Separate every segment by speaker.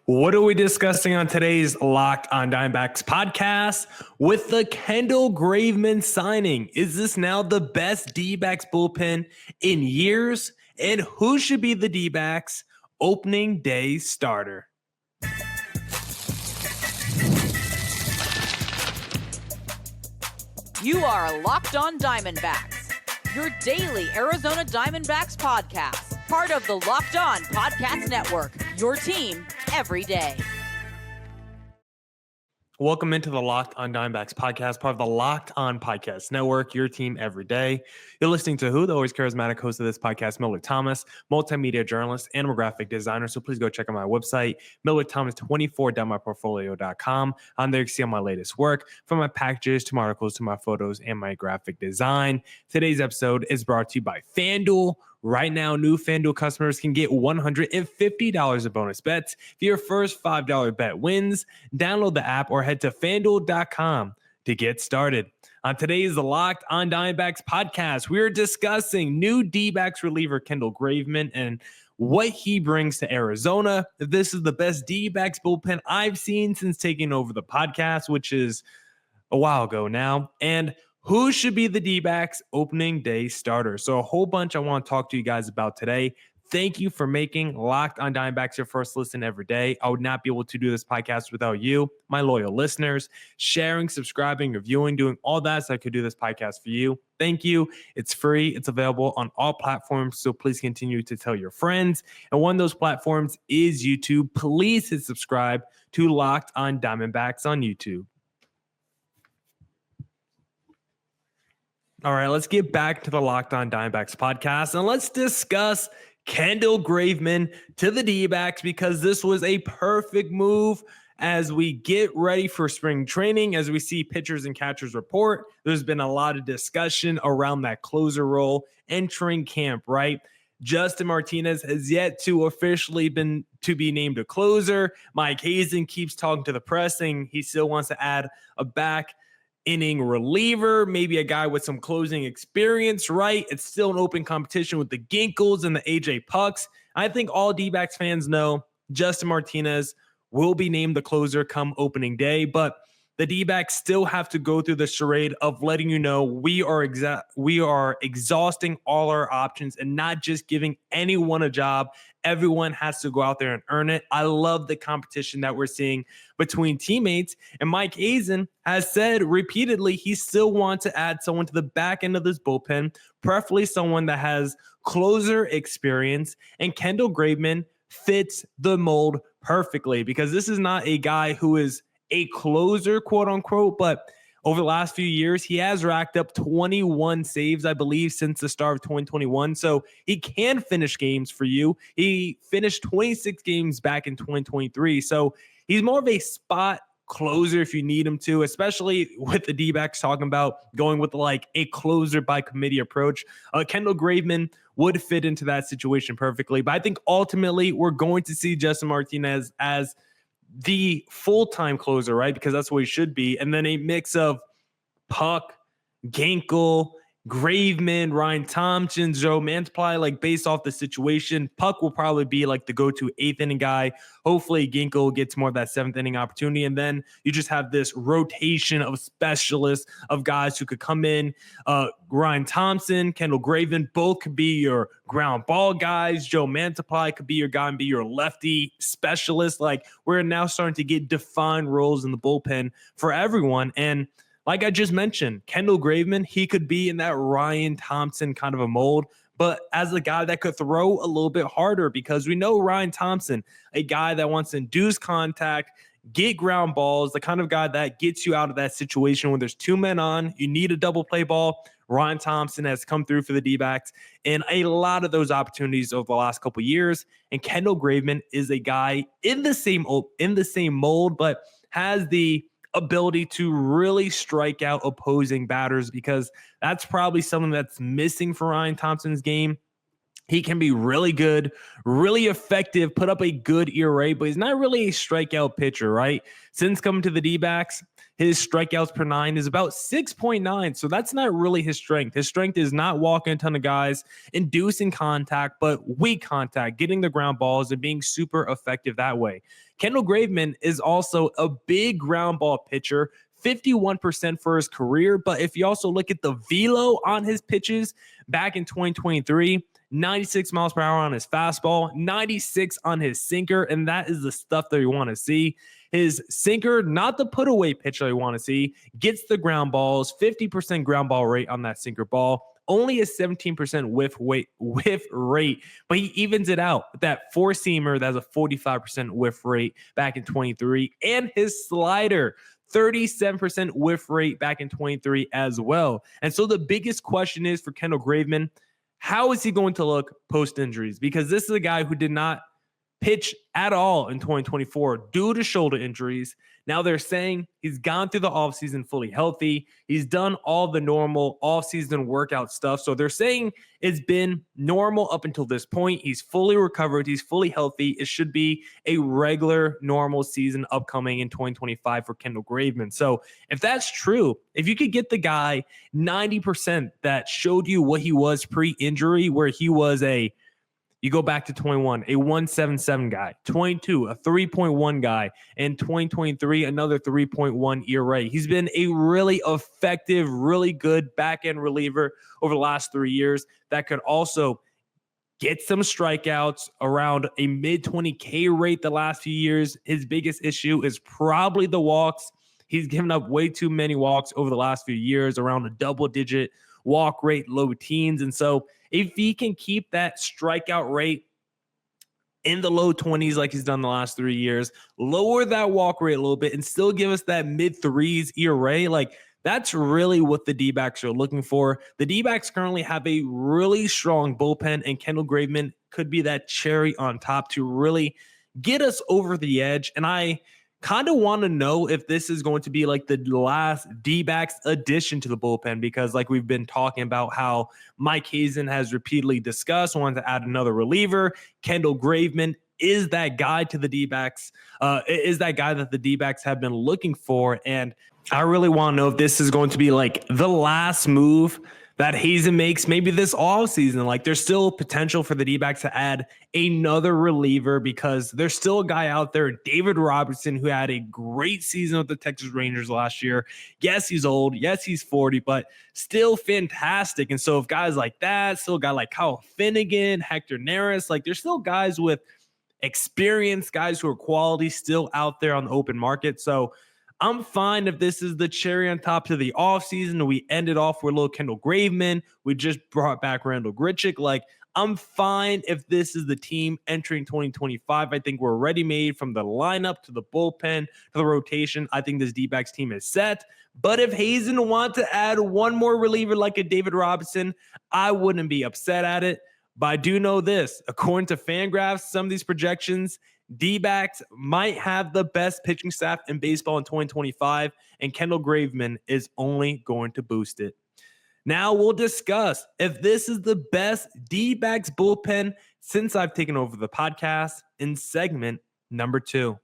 Speaker 1: What are we discussing on today's Locked on Diamondbacks podcast? With the Kendall Gravemen signing, is this now the best Dbacks bullpen in years? And who should be the Dbacks opening day starter?
Speaker 2: You are Locked on Diamondbacks, your daily Arizona Diamondbacks podcast, part of the Locked on Podcast Network, your team every day.
Speaker 1: Welcome into the Locked on Diamondbacks podcast, part of the Locked on Podcast Network, your team every day. You're listening to who? The always charismatic host of this podcast, Millard Thomas, multimedia journalist and graphic designer. So please go check out my website, millardthomas24.myportfolio.com. On there, you can see all my latest work, from my packages to my articles to my photos and my graphic design. Today's episode is brought to you by FanDuel. Right now, new FanDuel customers can get $150 of bonus bets if your first $5 bet wins. Download the app or head to FanDuel.com to get started. On today's Locked on Diamondbacks podcast, we're discussing new Dbacks reliever Kendall Gravemen and what he brings to Arizona. This is the best Dbacks bullpen I've seen since taking over the podcast, which is a while ago now. And who should be the Dbacks opening day starter? So a whole bunch I want to talk to you guys about today. Thank you for making Locked on Diamondbacks your first listen every day. I would not be able to do this podcast without you, my loyal listeners, sharing, subscribing, reviewing, doing all that so I could do this podcast for you. Thank you. It's free. It's available on all platforms, so please continue to tell your friends. And one of those platforms is YouTube. Please hit subscribe to Locked on Diamondbacks on YouTube. All right, let's get back to the Locked on Diamondbacks podcast, and let's discuss Kendall Gravemen to the D-backs, because this was a perfect move as we get ready for spring training. As we see pitchers and catchers report, there's been a lot of discussion around that closer role entering camp, right? Justin Martinez has yet to officially be named a closer. Mike Hazen keeps talking to the press saying he still wants to add a back inning reliever, maybe a guy with some closing experience, right? It's still an open competition with the Ginkles and the AJ Pucks. I think all D-backs fans know Justin Martinez will be named the closer come opening day, but the D-backs still have to go through the charade of letting you know we are exhausting all our options and not just giving anyone a job. Everyone has to go out there and earn it. I love the competition that we're seeing between teammates. And Mike Hazen has said repeatedly he still wants to add someone to the back end of this bullpen, preferably someone that has closer experience. And Kendall Gravemen fits the mold perfectly, because this is not a guy who is a closer, quote unquote, but over the last few years, he has racked up 21 saves, I believe, since the start of 2021. So he can finish games for you. He finished 26 games back in 2023. So he's more of a spot closer if you need him to, especially with the D-backs talking about going with like a closer by committee approach. Kendall Gravemen would fit into that situation perfectly. But I think ultimately we're going to see Justin Martinez as the full-time closer, right? Because that's what he should be. And then a mix of Puck, Ginkle, Gravemen, Ryan Thompson, Joe Mantiply, like based off the situation. Puck will probably be like the go-to 8th inning guy. Hopefully Ginkle gets more of that 7th inning opportunity. And then you just have this rotation of specialists of guys who could come in. Ryan Thompson, Kendall Gravemen, both could be your ground ball guys. Joe Mantiply could be your guy and be your lefty specialist. Like, we're now starting to get defined roles in the bullpen for everyone. And like I just mentioned, Kendall Gravemen, he could be in that Ryan Thompson kind of a mold, but as a guy that could throw a little bit harder, because we know Ryan Thompson, a guy that wants to induce contact, get ground balls, the kind of guy that gets you out of that situation when there's 2 men on, you need a double play ball. Ryan Thompson has come through for the D-backs in a lot of those opportunities over the last couple of years. And Kendall Gravemen is a guy in the same mold, but has the ability to really strike out opposing batters, because that's probably something that's missing for Ryan Thompson's game. He can be really good, really effective, put up a good ERA, but he's not really a strikeout pitcher, right? Since coming to the D-backs, his strikeouts per 9 is about 6.9. So that's not really his strength. His strength is not walking a ton of guys, inducing contact, but weak contact, getting the ground balls and being super effective that way. Kendall Gravemen is also a big ground ball pitcher, 51% for his career. But if you also look at the velo on his pitches back in 2023, 96 miles per hour on his fastball, 96 on his sinker, and that is the stuff that you want to see. His sinker, not the put away pitch that you want to see, gets the ground balls, 50% ground ball rate on that sinker ball, only a 17% whiff rate, but he evens it out with that four seamer that has a 45% whiff rate back in 23, and his slider, 37% whiff rate back in 23 as well. And so the biggest question is for Kendall Gravemen, how is he going to look post injuries? Because this is a guy who did not pitch at all in 2024 due to shoulder injuries. Now they're saying he's gone through the offseason fully healthy. He's done all the normal offseason workout stuff. So they're saying it's been normal up until this point. He's fully recovered. He's fully healthy. It should be a regular normal season upcoming in 2025 for Kendall Gravemen. So if that's true, if you could get the guy 90% that showed you what he was pre-injury, where he was you go back to 21, a 1.77 guy, 22, a 3.1 guy, and 2023, another 3.1 ERA. He's been a really effective, really good back-end reliever over the last 3 years that could also get some strikeouts around a mid-20K rate the last few years. His biggest issue is probably the walks. He's given up way too many walks over the last few years, around a double-digit walk rate, low teens. And so if he can keep that strikeout rate in the low 20s like he's done the last 3 years, lower that walk rate a little bit, and still give us that mid-3s ERA, like that's really what the D-backs are looking for. The D-backs currently have a really strong bullpen, and Kendall Gravemen could be that cherry on top to really get us over the edge. And I kind of want to know if this is going to be like the last D-backs addition to the bullpen, because like we've been talking about how Mike Hazen has repeatedly discussed, wanted to add another reliever. Kendall Gravemen is that guy to the D-backs, is that guy that the D-backs have been looking for. And I really want to know if this is going to be like the last move that Hazen makes maybe this offseason. Like there's still potential for the D-backs to add another reliever, because there's still a guy out there, David Robertson, who had a great season with the Texas Rangers last year. Yes, he's old. Yes, he's 40, but still fantastic. And so if guys like that, still a guy like Kyle Finnegan, Hector Neris, like there's still guys with experience, guys who are quality still out there on the open market. So I'm fine if this is the cherry on top to the offseason. We ended off with little Kendall Gravemen. We just brought back Randall Grichuk. Like, I'm fine if this is the team entering 2025. I think we're ready-made from the lineup to the bullpen to the rotation. I think this D-backs team is set. But if Hazen wants to add one more reliever like a David Robinson, I wouldn't be upset at it. But I do know this. According to Fangraphs, some of these projections, D-backs might have the best pitching staff in baseball in 2025, and Kendall Gravemen is only going to boost it. Now we'll discuss if this is the best D-backs bullpen since I've taken over the podcast in segment number 2.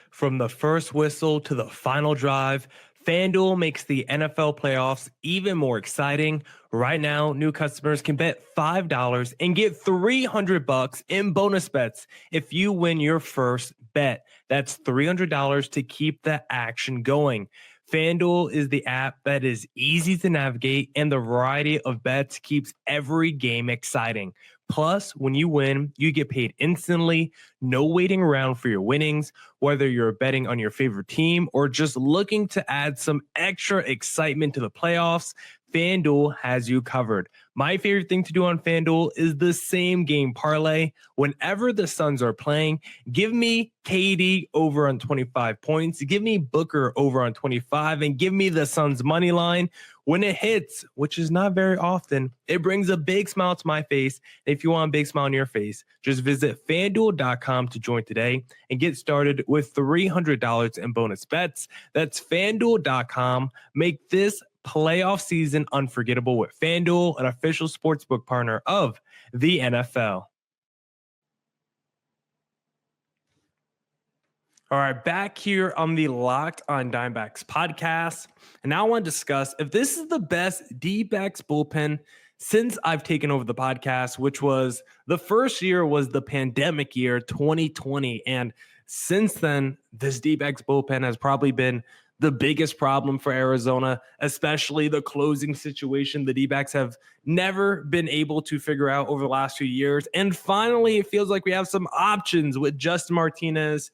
Speaker 1: From the first whistle to the final drive, FanDuel makes the NFL playoffs even more exciting. Right now, new customers can bet $5 and get $300 in bonus bets if you win your first bet. That's $300 to keep the action going. FanDuel is the app that is easy to navigate, and the variety of bets keeps every game exciting. Plus, when you win, you get paid instantly, no waiting around for your winnings. Whether you're betting on your favorite team or just looking to add some extra excitement to the playoffs, FanDuel has you covered. My favorite thing to do on FanDuel is the same game parlay. Whenever the Suns are playing, give me KD over on 25 points, give me Booker over on 25, and give me the Suns money line. When it hits, which is not very often, it brings a big smile to my face. If you want a big smile on your face, just visit FanDuel.com to join today and get started with $300 in bonus bets. That's FanDuel.com. Make this playoff season unforgettable with FanDuel, an official sportsbook partner of the NFL. All right, back here on the Locked on Diamondbacks podcast. And now I want to discuss if this is the best D-backs bullpen since I've taken over the podcast, which was the first year was the pandemic year, 2020. And since then, this D-backs bullpen has probably been the biggest problem for Arizona, especially the closing situation the D-backs have never been able to figure out over the last few years. And finally, it feels like we have some options with Justin Martinez,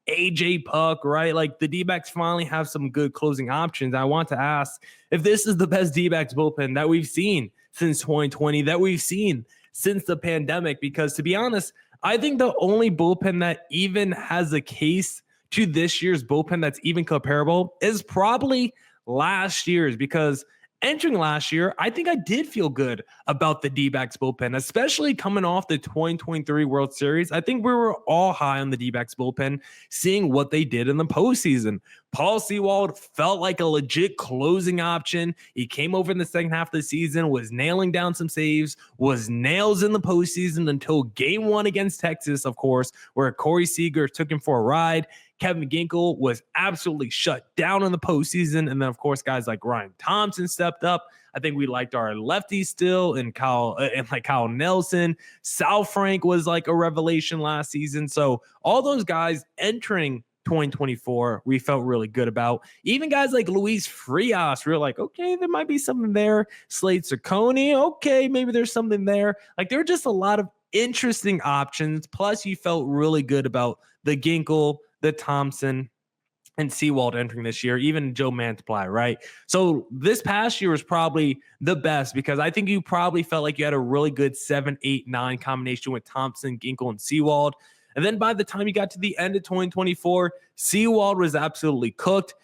Speaker 1: AJ Puck, right? Like the D-backs finally have some good closing options. I want to ask if this is the best D-backs bullpen that we've seen since 2020, that we've seen since the pandemic, because to be honest, I think the only bullpen that even has a case to this year's bullpen that's even comparable is probably last year's, because entering last year, I think I did feel good about the D-backs bullpen, especially coming off the 2023 World Series. I think we were all high on the D-backs bullpen, seeing what they did in the postseason. Paul Sewald felt like a legit closing option. He came over in the second half of the season, was nailing down some saves, was nails in the postseason until game one against Texas, of course, where Corey Seager took him for a ride. Kevin Ginkel was absolutely shut down in the postseason. And then, of course, guys like Ryan Thompson stepped up. I think we liked our lefties still, and Kyle Nelson. Sal Frank was like a revelation last season. So all those guys entering 2024, we felt really good about. Even guys like Luis Frias, we were like, okay, there might be something there. Slade Ciccone, okay, maybe there's something there. Like there were just a lot of interesting options. Plus, you felt really good about the Ginkel, the Thompson, and Sewald entering this year, even Joe Mantiply, right? So this past year was probably the best because I think you probably felt like you had a really good 7, 8, 9 combination with Thompson, Ginkel, and Sewald. And then by the time you got to the end of 2024, Sewald was absolutely cooked.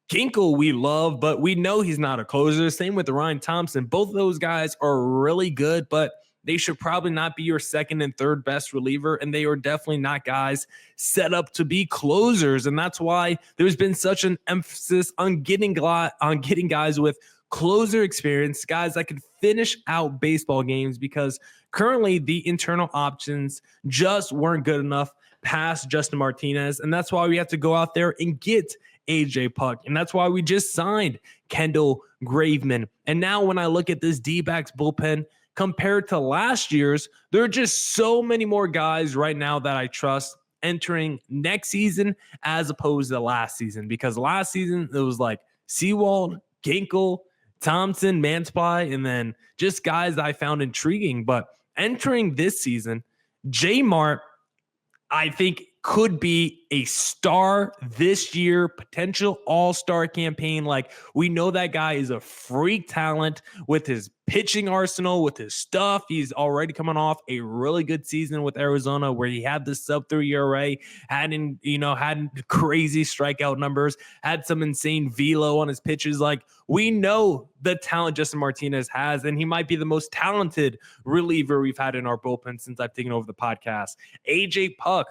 Speaker 1: Ginkel we love, but we know he's not a closer. Same with Ryan Thompson. Both of those guys are really good, but they should probably not be your second and third best reliever, and they are definitely not guys set up to be closers. And that's why there's been such an emphasis on getting guys with closer experience, guys that can finish out baseball games, because currently the internal options just weren't good enough past Justin Martinez. And that's why we have to go out there and get AJ Puck. And that's why we just signed Kendall Gravemen. And now when I look at this D-backs bullpen, compared to last year's, there are just so many more guys right now that I trust entering next season as opposed to last season. Because last season, it was like Sewald, Ginkel, Thompson, Mantiply, and then just guys that I found intriguing. But entering this season, J Mart, I think, could be a star this year, potential all-star campaign. Like, we know that guy is a freak talent with his pitching arsenal, with his stuff. He's already coming off a really good season with Arizona where he had the sub-3 ERA, had crazy strikeout numbers, had some insane velo on his pitches. Like, we know the talent Justin Martinez has, and he might be the most talented reliever we've had in our bullpen since I've taken over the podcast. AJ Puck,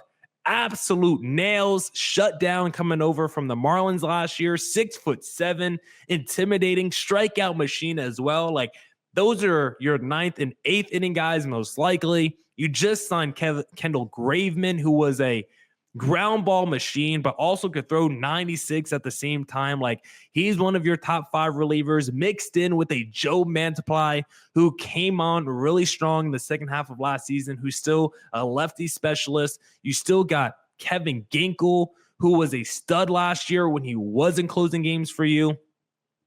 Speaker 1: absolute nails, shut down coming over from the Marlins last year, 6'7", intimidating strikeout machine as well. Like, those are your 9th and 8th inning guys, most likely. You just signed Kendall Gravemen, who was a ground ball machine, but also could throw 96 at the same time. Like, he's one of your top 5 relievers, mixed in with a Joe Mantiply, who came on really strong in the second half of last season, who's still a lefty specialist. You still got Kevin Ginkel, who was a stud last year when he wasn't closing games for you.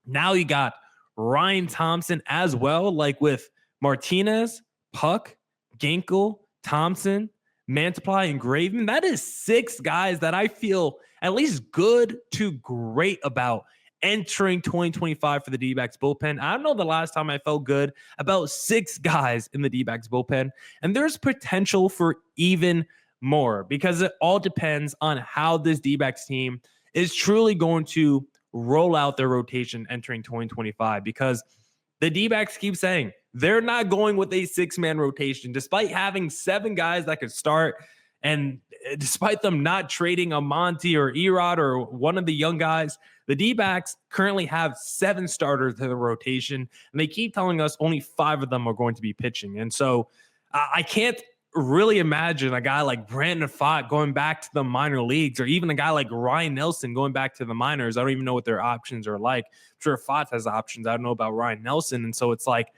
Speaker 1: Now you got Ryan Thompson as well, like with Martinez, Puck, Ginkel, Thompson, Mantiply, and Gravemen. That is 6 guys that I feel at least good to great about entering 2025 for the D-backs bullpen. I don't know the last time I felt good about 6 guys in the D-backs bullpen, and there's potential for even more because it all depends on how this D-backs team is truly going to roll out their rotation entering 2025, because the D-backs keep saying they're not going with a 6-man rotation, despite having 7 guys that could start, and despite them not trading a Monty or Erod or one of the young guys. The D-backs currently have 7 starters to the rotation, and they keep telling us only 5 of them are going to be pitching. And so I can't really imagine a guy like Brandon Pfaadt going back to the minor leagues, or even a guy like Ryan Nelson going back to the minors. I don't even know what their options are like. I'm sure Pfaadt has options. I don't know about Ryan Nelson. And so it's like,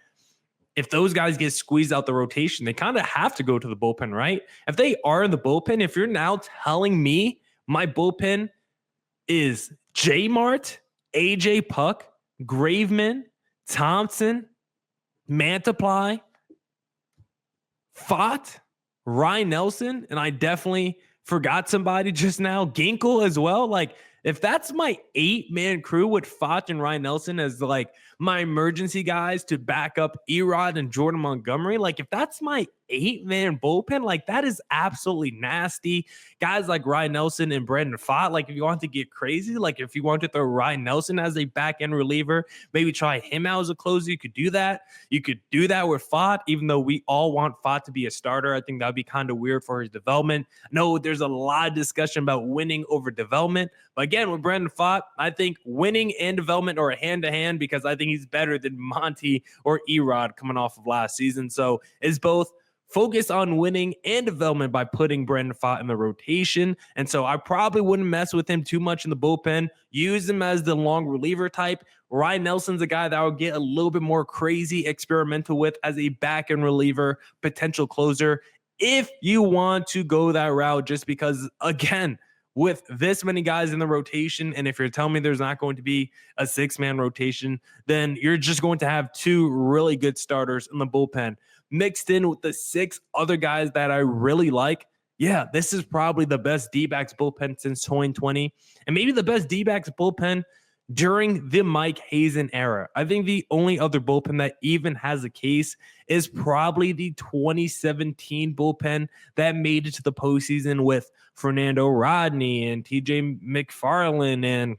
Speaker 1: if those guys get squeezed out the rotation, they kind of have to go to the bullpen, right? If they are in the bullpen, if you're now telling me my bullpen is J Mart, AJ Puck, Gravemen, Thompson, Mantiply, Pfaadt, Ryan Nelson, and I definitely forgot somebody just now, Ginkel as well. Like, if that's my 8-man crew with Pfaadt and Ryan Nelson as like my emergency guys to back up Erod and Jordan Montgomery, like if that's my 8-man bullpen, like that is absolutely nasty. Guys like Ryan Nelson and Brandon Pfaadt, like if you want to get crazy, like if you want to throw Ryan Nelson as a back-end reliever, maybe try him out as a closer, you could do that. You could do that with Pfaadt, even though we all want Pfaadt to be a starter. I think that would be kind of weird for his development. No, there's a lot of discussion about winning over development. But again, with Brandon Pfaadt, I think winning and development are a hand-to-hand, because I think he's better than Monty or Erod coming off of last season. So it's both focus on winning and development by putting Brandon Pfaadt in the rotation. And so I probably wouldn't mess with him too much in the bullpen. Use him as the long reliever type. Ryan Nelson's a guy that I would get a little bit more crazy experimental with as a back-end reliever, potential closer, if you want to go that route, just because, again, with this many guys in the rotation, and if you're telling me there's not going to be a 6-man rotation, then you're just going to have 2 really good starters in the bullpen mixed in with the 6 other guys that I really like. Yeah, this is probably the best D-backs bullpen since 2020, and maybe the best D-backs bullpen during the Mike Hazen era. I think the only other bullpen that even has a case is probably the 2017 bullpen that made it to the postseason with Fernando Rodney and TJ McFarland and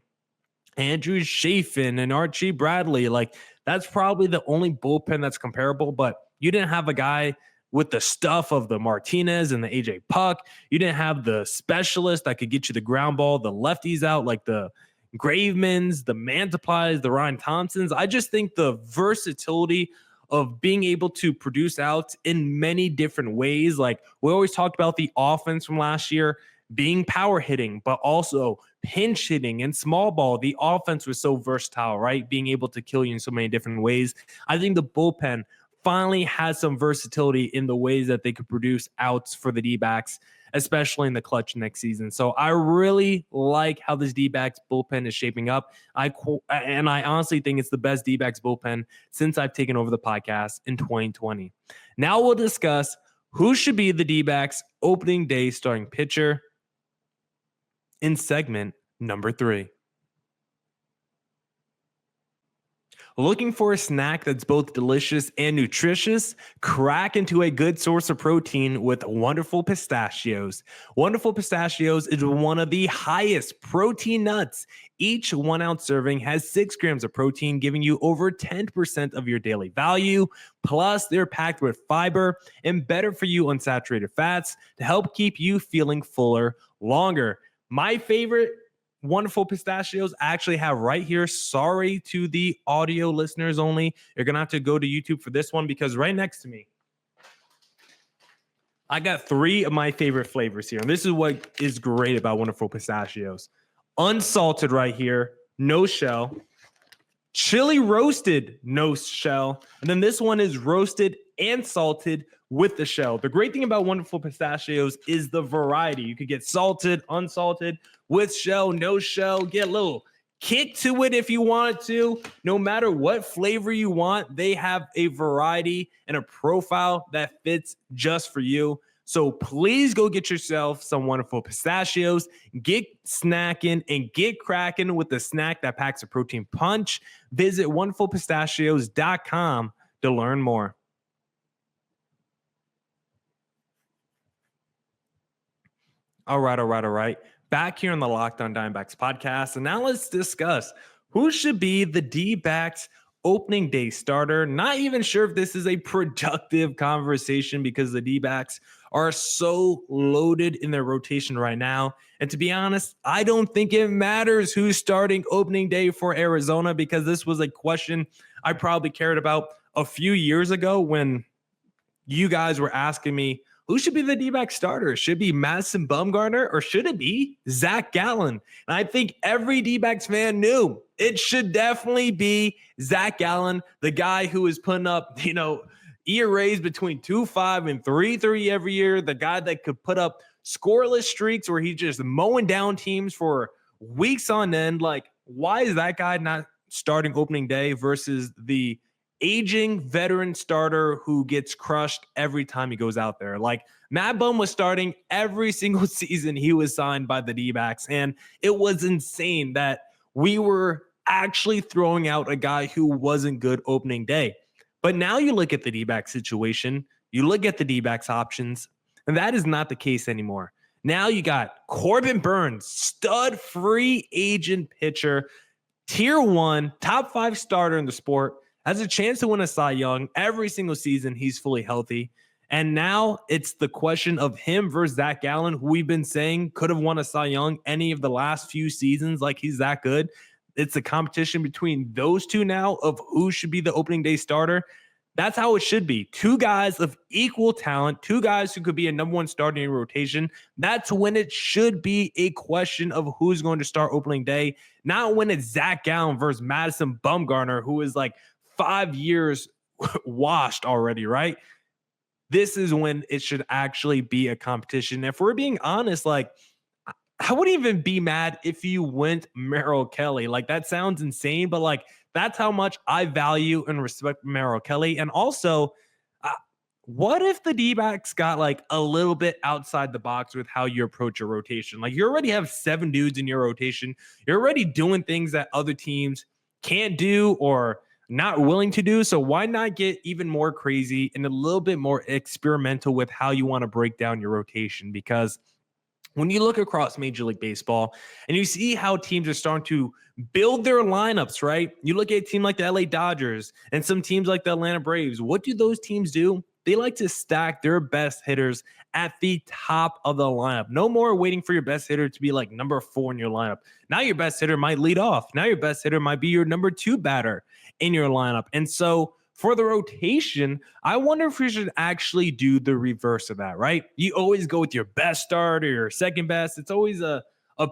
Speaker 1: Andrew Chafin and Archie Bradley. Like, that's probably the only bullpen that's comparable, but you didn't have a guy with the stuff of the Martinez and the AJ Puck. You didn't have the specialist that could get you the ground ball, the lefties out, like the Gravemans, the Mantiplies, the Ryan Thompsons. I just think the versatility of being able to produce outs in many different ways. Like, we always talked about the offense from last year being power hitting, but also pinch hitting and small ball. The offense was so versatile, right? Being able to kill you in so many different ways. I think the bullpen finally has some versatility in the ways that they could produce outs for the D-backs, especially in the clutch next season. So I really like how this D-backs bullpen is shaping up. I honestly think it's the best D-backs bullpen since I've taken over the podcast in 2020. Now we'll discuss who should be the D-backs opening day starting pitcher in segment number 3. Looking for a snack that's both delicious and nutritious? Crack into a good source of protein with Wonderful Pistachios. Wonderful Pistachios is one of the highest protein nuts. Each 1-ounce serving has 6 grams of protein, giving you over 10% of your daily value. Plus, they're packed with fiber and better for you unsaturated fats to help keep you feeling fuller longer. My favorite Wonderful Pistachios I actually have right here. Sorry to the audio listeners only. You're going to have to go to YouTube for this one, because right next to me, I got 3 of my favorite flavors here. And this is what is great about Wonderful Pistachios. Unsalted right here, no shell. Chili roasted, no shell. And then this one is roasted and salted with the shell. The great thing about Wonderful Pistachios is the variety. You could get salted, unsalted, with shell, no shell. Get a little kick to it if you wanted to. No matter what flavor you want, they have a variety and a profile that fits just for you. So please go get yourself some Wonderful Pistachios. Get snacking and get cracking with the snack that packs a protein punch. Visit wonderfulpistachios.com to learn more. All right. Back here on the Locked On Diamondbacks podcast. And now let's discuss who should be the D-backs opening day starter. Not even sure if this is a productive conversation, because the D-backs are so loaded in their rotation right now. And to be honest, I don't think it matters who's starting opening day for Arizona, because this was a question I probably cared about a few years ago when you guys were asking me, who should be the D-back starter? Should it be Madison Bumgarner or should it be Zach Gallen? And I think every D-backs fan knew it should definitely be Zach Gallen, the guy who is putting up, ERAs between 2.5 and 3.3 every year, the guy that could put up scoreless streaks where he's just mowing down teams for weeks on end. Like, why is that guy not starting opening day versus the aging veteran starter who gets crushed every time he goes out there? Like, Matt Bum was starting every single season he was signed by the D-backs, and it was insane that we were actually throwing out a guy who wasn't good opening day. But now you look at the D-backs situation, you look at the D-backs options, and that is not the case anymore. Now you got Corbin Burnes, stud free agent pitcher, tier 1, top 5 starter in the sport, has a chance to win a Cy Young every single season he's fully healthy. And now it's the question of him versus Zach Gallen, who we've been saying could have won a Cy Young any of the last few seasons. Like, he's that good. It's a competition between those two now of who should be the opening day starter. That's how it should be. Two guys of equal talent, two guys who could be a number 1 starter in rotation. That's when it should be a question of who's going to start opening day, not when it's Zach Gallen versus Madison Bumgarner, who is like 5 years washed already, right? This is when it should actually be a competition. If we're being honest, like, I wouldn't even be mad if you went Merrill Kelly. Like, that sounds insane, but like, that's how much I value and respect Merrill Kelly. And also, what if the D-backs got like a little bit outside the box with how you approach your rotation? Like, you already have 7 dudes in your rotation. You're already doing things that other teams can't do or not willing to do. So why not get even more crazy and a little bit more experimental with how you want to break down your rotation? Because when you look across Major League Baseball and you see how teams are starting to build their lineups, right? You look at a team like the LA Dodgers and some teams like the Atlanta Braves. What do those teams do? They like to stack their best hitters at the top of the lineup. No more waiting for your best hitter to be like number 4 in your lineup. Now your best hitter might lead off. Now your best hitter might be your number 2 batter in your lineup. And so for the rotation, I wonder if we should actually do the reverse of that, right? You always go with your best starter, your second best. It's always a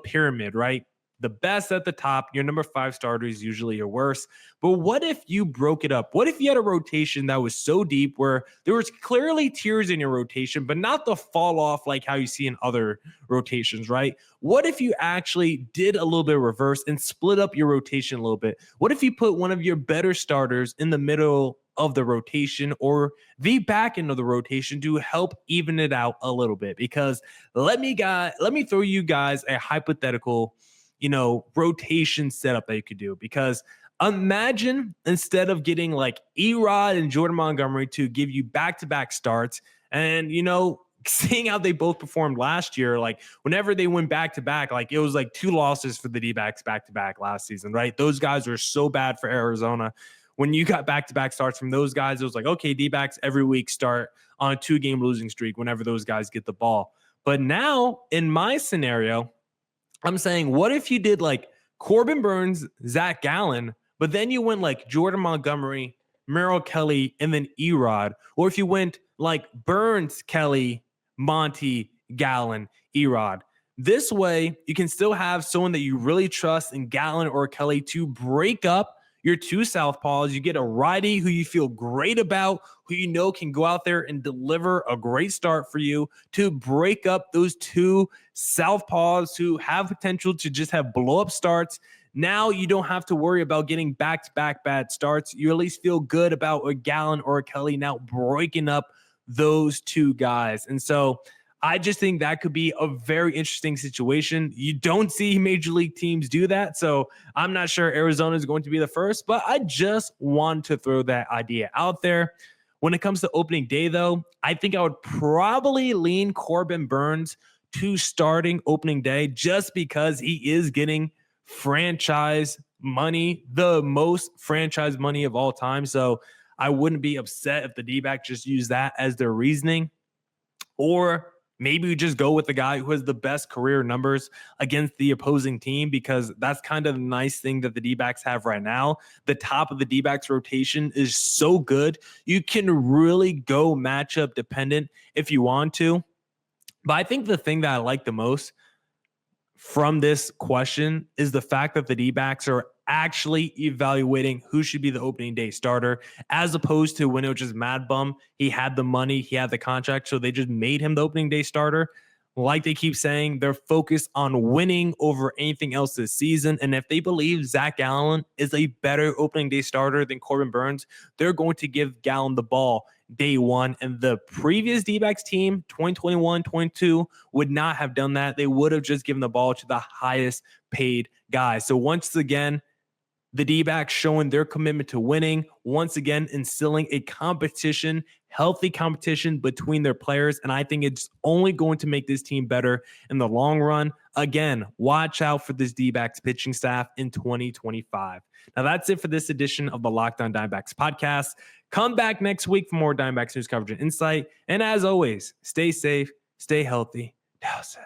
Speaker 1: pyramid, right? The best at the top, your number 5 starter is usually your worst. But what if you broke it up? What if you had a rotation that was so deep where there was clearly tiers in your rotation, but not the fall off like how you see in other rotations, right? What if you actually did a little bit of reverse and split up your rotation a little bit? What if you put one of your better starters in the middle of the rotation or the back end of the rotation to help even it out a little bit? Because let me throw you guys a hypothetical rotation setup that you could do. Because imagine instead of getting like Erod and Jordan Montgomery to give you back-to-back starts and, seeing how they both performed last year, like whenever they went back-to-back, like it was like 2 losses for the D-backs back-to-back last season, right? Those guys were so bad for Arizona. When you got back-to-back starts from those guys, it was like, okay, D-backs every week start on a 2-game losing streak whenever those guys get the ball. But now in my scenario, I'm saying, what if you did like Corbin Burnes, Zach Gallen, but then you went like Jordan Montgomery, Merrill Kelly, and then Erod? Or if you went like Burnes, Kelly, Monty, Gallen, Erod. This way, you can still have someone that you really trust in Gallen or Kelly to break up your 2 southpaws. You get a righty who you feel great about, who can go out there and deliver a great start for you to break up those 2 southpaws who have potential to just have blow-up starts. Now you don't have to worry about getting back-to-back bad starts. You at least feel good about a Gallen or a Kelly now breaking up those 2 guys. And so I just think that could be a very interesting situation. You don't see major league teams do that, so I'm not sure Arizona is going to be the first, but I just want to throw that idea out there. When it comes to opening day, though, I think I would probably lean Corbin Burnes to starting opening day just because he is getting franchise money, the most franchise money of all time. So I wouldn't be upset if the D-backs just use that as their reasoning. Or maybe we just go with the guy who has the best career numbers against the opposing team, because that's kind of the nice thing that the D-backs have right now. The top of the D-backs rotation is so good. You can really go matchup dependent if you want to. But I think the thing that I like the most from this question is the fact that the D-backs are actually evaluating who should be the opening day starter, as opposed to when it was just Mad Bum. He had the money, he had the contract, so they just made him the opening day starter. Like they keep saying, they're focused on winning over anything else this season. And if they believe Zach Gallen is a better opening day starter than Corbin Burnes, they're going to give Gallen the ball day one. And the previous D-backs team, 2021-22, would not have done that. They would have just given the ball to the highest paid guy. So once again, the D-backs showing their commitment to winning, once again instilling a competition, healthy competition between their players. And I think it's only going to make this team better in the long run. Again, watch out for this D-backs pitching staff in 2025. Now that's it for this edition of the Locked On Diamondbacks podcast. Come back next week for more Diamondbacks news coverage and insight. And as always, stay safe, stay healthy. Deuces.